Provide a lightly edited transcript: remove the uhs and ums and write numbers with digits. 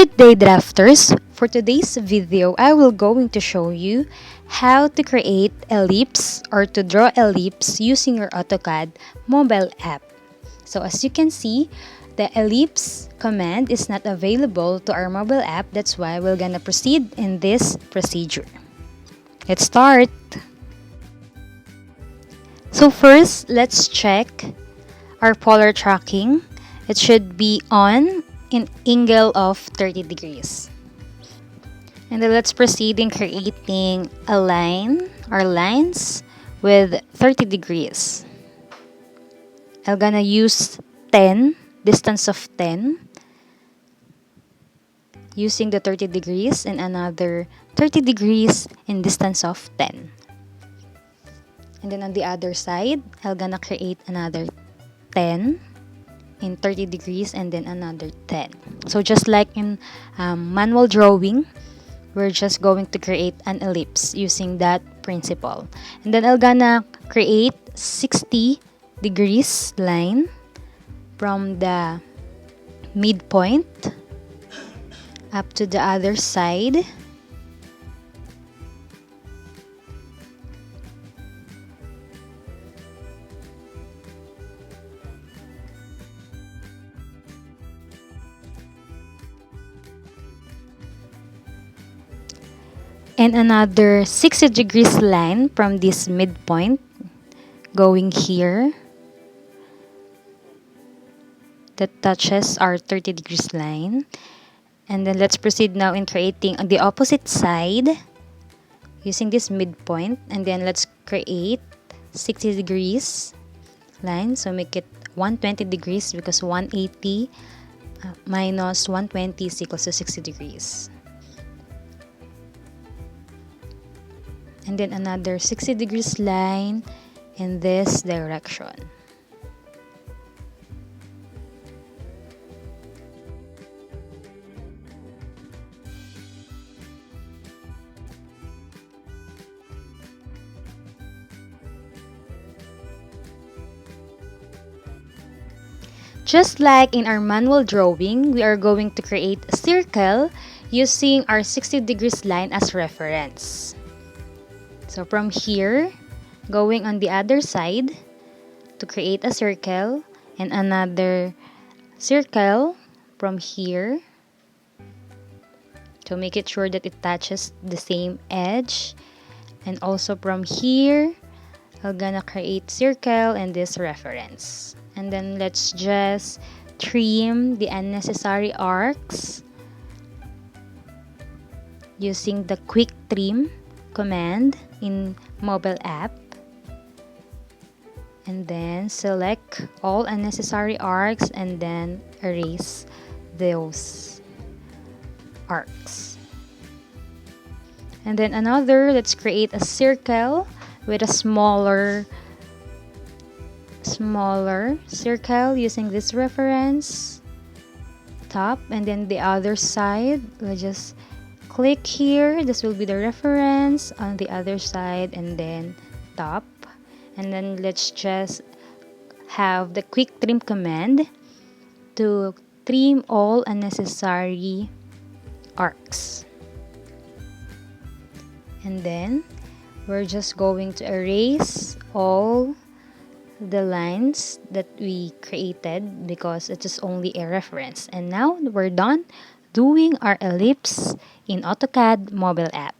Good day, drafters! For today's video, I will going to show you how to create ellipse or to draw ellipse using your AutoCAD mobile app. So as you can see, the ellipse command is not available to our mobile app. That's why we're gonna proceed in this procedure. Let's start! So first, let's check our polar tracking. It should be on in angle of 30 degrees. And then let's proceed in creating a line or lines with 30 degrees. I'm gonna use 10, distance of 10, using the 30 degrees and another 30 degrees in distance of 10. And then on the other side, I'm gonna create another 10 in 30 degrees and then another 10. So just like in manual drawing, we're just going to create an ellipse using that principle. And then I'm gonna create 60 degrees line from the midpoint up to the other side. And another 60 degrees line from this midpoint going here that touches our 30 degrees line. And then let's proceed now in creating on the opposite side using this midpoint, and then let's create 60 degrees line. So make it 120 degrees because 180 minus 120 is equals to 60 degrees. And then another 60 degrees line in this direction. Just like in our manual drawing, we are going to create a circle using our 60 degrees line as reference. So from here, going on the other side to create a circle and another circle from here to make it sure that it touches the same edge. And also from here, I'm gonna create circle and this reference. And then let's just trim the unnecessary arcs using the quick trim command in mobile app, and then select all unnecessary arcs and then erase those arcs. And then another, let's create a circle with a smaller circle using this reference top, and then the other side we'll just click here. This will be the reference on the other side and then top. And then let's just have the quick trim command to trim all unnecessary arcs. And then we're just going to erase all the lines that we created because it is only a reference. And now we're done doing our ellipse in AutoCAD mobile app.